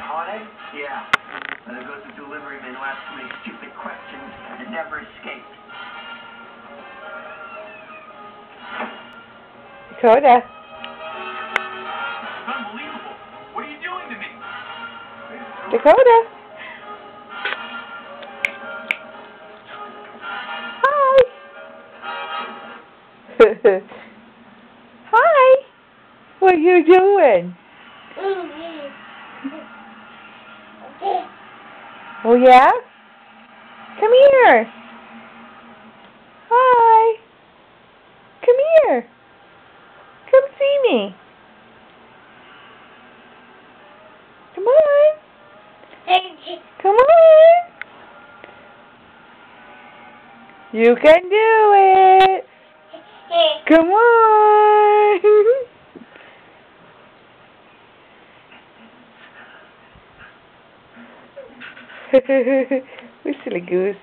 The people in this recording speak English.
haunted? Yeah. And there goes the delivery man who asks too many stupid questions and never escapes. Dakota. It's unbelievable. What are you doing to me? Dakota. Hi. Hi. What are you doing? Oh yeah? Come here. Hi. Come here. Come see me. Come on. Come on. You can do it. Come on. We silly goose.